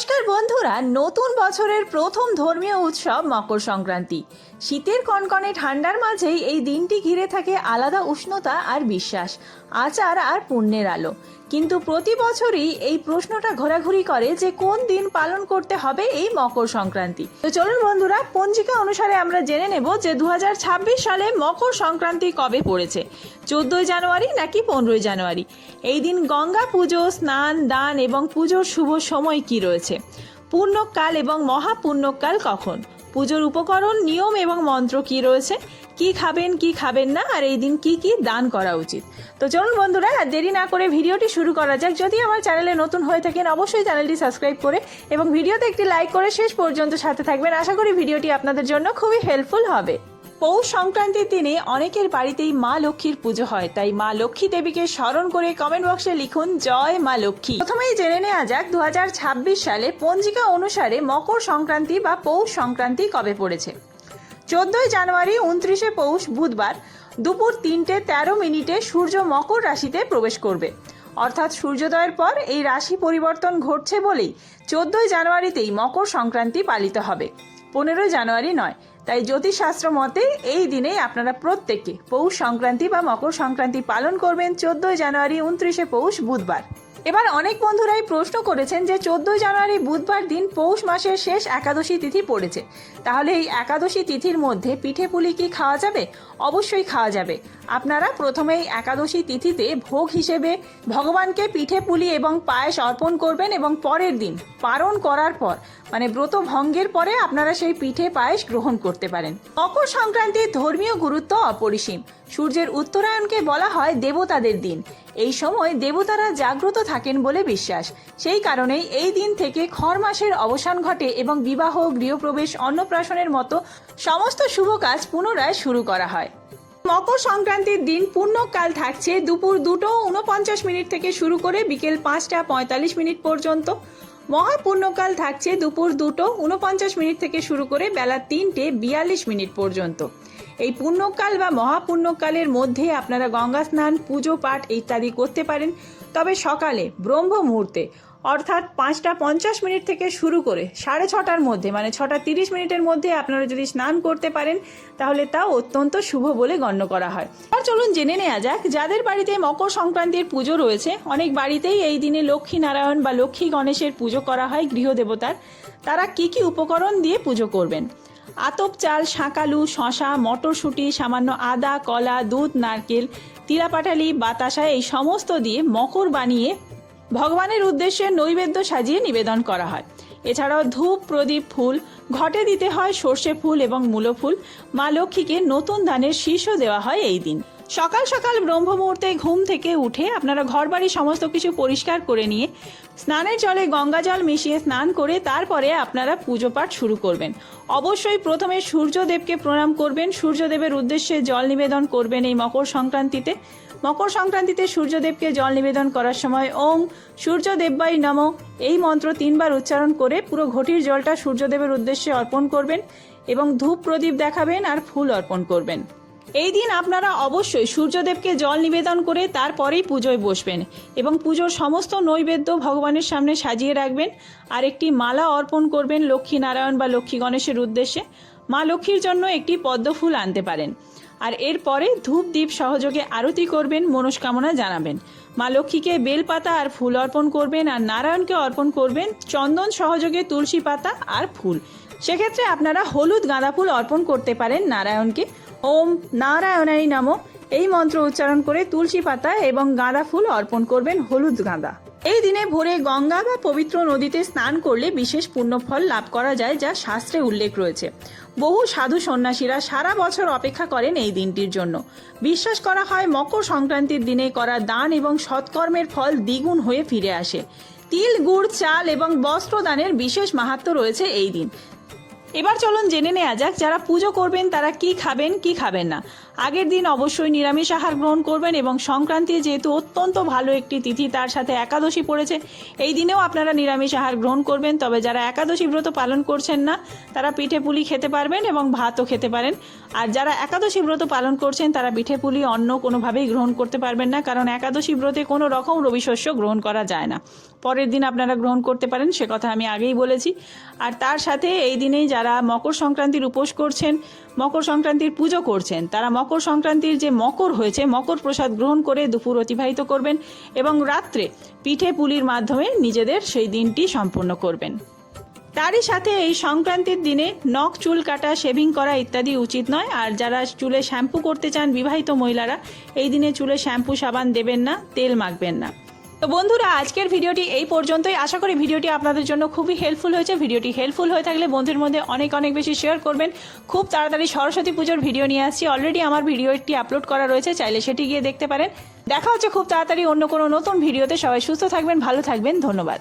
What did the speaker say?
নমস্কার বন্ধুরা, নতুন বছরের প্রথম ধর্মীয় উৎসব মকর সংক্রান্তি। শীতের কনকনে ঠান্ডার মাঝেই এই দিনটি ঘিরে থাকে আলাদা উষ্ণতা আর বিশ্বাস, আচার আর পুণ্যের আলো। কিন্তু প্রতি বছরই এই প্রশ্নটা ঘোরাঘুরি করে যে কোন দিন পালন করতে হবে এই মকর সংক্রান্তি। তো চলুন বন্ধুরা, পঞ্জিকা অনুসারে আমরা জেনে নেব যে 2026 সালে মকর সংক্রান্তি কবে পড়েছে। 14 জানুয়ারি নাকি 15 জানুয়ারি? এই দিন গঙ্গা পুজো, স্নান, দান এবং পুজোর শুভ সময় কি রয়েছে? পুণ্যকাল এবং মহাপুণ্যকাল কখন? পুজোর উপকরণ, নিয়ম এবং মন্ত্র কি রয়েছে? কি খাবেন কি খাবেন না, আর এই দিন কি কি দান করা উচিত? তো চলুন বন্ধুরা, দেরি না করে ভিডিওটি শুরু করা যাক। যদি আমার চ্যানেলে নতুন হয়ে থাকেন অবশ্যই চ্যানেলটি সাবস্ক্রাইব করে এবং ভিডিওতে একটি লাইক করে শেষ পর্যন্ত সাথে থাকবেন। আশা করি ভিডিওটি আপনাদের জন্য খুবই হেল্পফুল হবে। পৌষ সংক্রান্তির দিনে অনেকের বাড়িতেই মা লক্ষ্মীর পুজো হয়, তাই মা লক্ষ্মী দেবীকে স্মরণ করে কমেন্ট বক্সে লিখুন জয় মা লক্ষ্মী। প্রথমেই জেনে নেওয়া যাক 2026 সালে পঞ্জিকা অনুসারে মকর সংক্রান্তি বা পৌষ সংক্রান্তি কবে পড়েছে। 14 জানুয়ারি 29 পৌষ বুধবার দুপুর 3:13 সূর্য মকর রাশিতে প্রবেশ করবে। অর্থাৎ সূর্যোদয়ের পর এই রাশি পরিবর্তন ঘটছে বলেই 14 জানুয়ারিতেই মকর সংক্রান্তি পালিত হবে, 15 জানুয়ারি নয়। তাই জ্যোতিষশাস্ত্র মতে এই দিনেই আপনারা প্রত্যেকে পৌষ সংক্রান্তি বা মকর সংক্রান্তি পালন করবেন 14 জানুয়ারি 29 পৌষ বুধবার। এবার অনেক বন্ধুরাই প্রশ্ন করেছেন যে 14 জানুয়ারি বুধবার দিন পৌষ মাসের শেষ একাদশী তিথি পড়েছে, তাহলে এই একাদশী তিথির মধ্যে পিঠে পুলি কি খাওয়া যাবে? অবশ্যই খাওয়া যাবে। আপনারা প্রথমেই একাদশী তিথিতে ভোগ হিসেবে ভগবানকে পিঠে পুলি এবং পায়েস অর্পণ করবেন এবং পরের দিন পারণ করার পর মানে ব্রত ভঙ্গের পরে আপনারা সেই পিঠে পায়েস গ্রহণ করতে পারেন। মকর সংক্রান্তির ধর্মীয় গুরুত্ব অপরিসীম। সূর্যের উত্তরায়ণকে বলা হয় দেবতাদের দিন। এই সময় দেবতারা জাগ্রত থাকেন বলে বিশ্বাস। সেই কারণেই এই দিন থেকে খর মাসের অবসান ঘটে এবং বিবাহ, গৃহপ্রবেশ, অন্নপ্রাশনের মতো সমস্ত শুভ কাজ পুনরায় শুরু করা হয়। মকর সংক্রান্তির দিন পুণ্যকাল থাকছে দুপুর 2:49 থেকে শুরু করে বিকেল 5:45 পর্যন্ত। মহাপুণ্যকাল থাকছে দুপুর 2:49 থেকে শুরু করে বেলা 3:42 পর্যন্ত। এই পুণ্যকাল বা মহাপুণ্যকালের মধ্যে আপনারা গঙ্গা স্নান, পুজো পাঠ ইত্যাদি করতে পারেন। তবে সকালে ব্রহ্ম মুহূর্তে অর্থাৎ 5:50 থেকে শুরু করে 6:30টার মধ্যে মানে 6:30 মধ্যে আপনারা যদি স্নান করতে পারেন তাহলে তা অত্যন্ত শুভ বলে গণ্য করা হয়। আর চলুন জেনে নেওয়া যাক যাদের বাড়িতে মকর সংক্রান্তির পুজো রয়েছে। অনেক বাড়িতেই এই দিনে লক্ষ্মী নারায়ণ বা লক্ষ্মী গণেশের পুজো করা হয় গৃহদেবতার। তারা কি কি উপকরণ দিয়ে পুজো করবেন? আতপ চাল, শাঁকালু, শশা, মটরশুঁটি, সামান্য আদা, কলা, দুধ, নারকেল, তিরাপাটালি, বাতাসা এই সমস্ত দিয়ে মকর বানিয়ে ভগবানের উদ্দেশ্যে নৈবেদ্য সাজিয়ে নিবেদন করা হয়। এছাড়াও ধূপ, প্রদীপ, ফুল, ঘটে দিতে হয় সর্ষে ফুল এবং মূলো ফুল। মা লক্ষ্মীকে নতুন ধানের শীর্ষ দেওয়া হয় এই দিন। সকাল সকাল ব্রহ্ম মুহূর্তে ঘুম থেকে উঠে আপনারা ঘরবাড়ি সমস্ত কিছু পরিষ্কার করে নিয়ে স্নানের জলে গঙ্গা জল মিশিয়ে স্নান করে তারপরে আপনারা পুজো পাঠ শুরু করবেন। অবশ্যই প্রথমে সূর্যদেবকে প্রণাম করবেন, সূর্যদেবের উদ্দেশ্যে জল নিবেদন করবেন। এই মকর সংক্রান্তিতে সূর্যদেবকে জল নিবেদন করার সময় ওম সূর্যদেবায় নমঃ এই মন্ত্র 3 বার উচ্চারণ করে পুরো ঘটির জলটা সূর্যদেবের উদ্দেশ্যে অর্পণ করবেন এবং ধূপ প্রদীপ দেখাবেন আর ফুল অর্পণ করবেন। এই দিন আপনারা অবশ্যই সূর্যদেবকে জল নিবেদন করে তারপরেই পুজোয় বসবেন এবং পুজোর সমস্ত নৈবেদ্য ভগবানের সামনে সাজিয়ে রাখবেন আর একটি মালা অর্পণ করবেন লক্ষ্মী নারায়ণ বা লক্ষ্মী গণেশের উদ্দেশ্যে। মা লক্ষ্মীর জন্য একটি পদ্ম ফুল আনতে পারেন আর এরপরে ধূপ দ্বীপ সহযোগে আরতি করবেন, মনস্কামনা জানাবেন। মা লক্ষ্মীকে বেলপাতা আর ফুল অর্পণ করবেন আর নারায়ণকে অর্পণ করবেন চন্দন সহযোগে তুলসী পাতা আর ফুল। সেক্ষেত্রে আপনারা হলুদ গাঁদা ফুল অর্পণ করতে পারেন নারায়ণকে। ওম নারায়ণায় নমঃ এই মন্ত্র উচ্চারণ করে তুলসী পাতা এবং গাঁদা ফুল অর্পণ করবেন, হলুদ গাঁদা। এই দিনে ভোরে গঙ্গা বা পবিত্র নদীতে স্নান করলে বিশেষ পুণ্যফল লাভ করা যায়, যা শাস্ত্রে উল্লেখ রয়েছে। বহু সাধু সন্ন্যাসীরা সারা বছর অপেক্ষা করেন এই দিনটির জন্য। বিশ্বাস করা হয় মকর সংক্রান্তির দিনে করা দান এবং সৎকর্মের ফল দ্বিগুণ হয়ে ফিরে আসে। তিল, গুড়, চাল এবং বস্ত্র দানের বিশেষ মাহাত্ম্য রয়েছে এই দিন। এবার চলুন জেনে নেওয়া যাক যারা পুজো করবেন তারা কি খাবেন কি খাবেন না। আগের দিন অবশ্যই নিরামিষ আহার গ্রহণ করবেন এবং সংক্রান্তি যেহেতু অত্যন্ত ভালো একটি তিথি, তার সাথে একাদশী পড়েছে, এই দিনেও আপনারা নিরামিষ আহার গ্রহণ করবেন। তবে যারা একাদশী ব্রত পালন করছেন না তারা পিঠে পুলি খেতে পারবেন এবং ভাতও খেতে পারেন। আর যারা একাদশী ব্রত পালন করছেন তারা পিঠে পুলি অন্য কোনোভাবেই গ্রহণ করতে পারবেন না, কারণ একাদশী ব্রতে কোনো রকম রবি শস্য গ্রহণ করা যায় না। পরের দিন আপনারা গ্রহণ করতে পারেন, সে কথা আমি আগেই বলেছি। আর তার সাথে এই দিনেই যারা মকর সংক্রান্তির উপোস করছেন, মকর সংক্রান্তির পুজো করছেন, তারা মকর সংক্রান্তির যে মকর হয়েছে মকর প্রসাদ গ্রহণ করে দুপুর অতিবাহিত করবেন এবং রাত্রে পিঠে পুলির মাধ্যমে নিজেদের সেই দিনটি সম্পূর্ণ করবেন। তারই সাথে এই সংক্রান্তির দিনে নখ চুল কাটা, শেভিং করা ইত্যাদি উচিত নয়। আর যারা চুলে শ্যাম্পু করতে চান বিবাহিত মহিলারা, এই দিনে চুলে শ্যাম্পু সাবান দেবেন না, তেল মাখবেন না। তো বন্ধুরা, আজকের ভিডিওটি এই পর্যন্তই। আশা করি ভিডিওটি আপনাদের জন্য খুবই হেল্পফুল হয়েছে। ভিডিওটি হেল্পফুল হয়ে থাকলে বন্ধুদের মধ্যে অনেক অনেক বেশি শেয়ার করবেন। খুব তাড়াতাড়ি সরস্বতী পুজোর ভিডিও নিয়ে আসছি, অলরেডি আমার ভিডিওটি আপলোড করা রয়েছে, চাইলে সেটি গিয়ে দেখতে পারেন। দেখা হচ্ছে খুব তাড়াতাড়ি অন্য কোনো নতুন ভিডিওতে। সবাই সুস্থ থাকবেন, ভালো থাকবেন, ধন্যবাদ।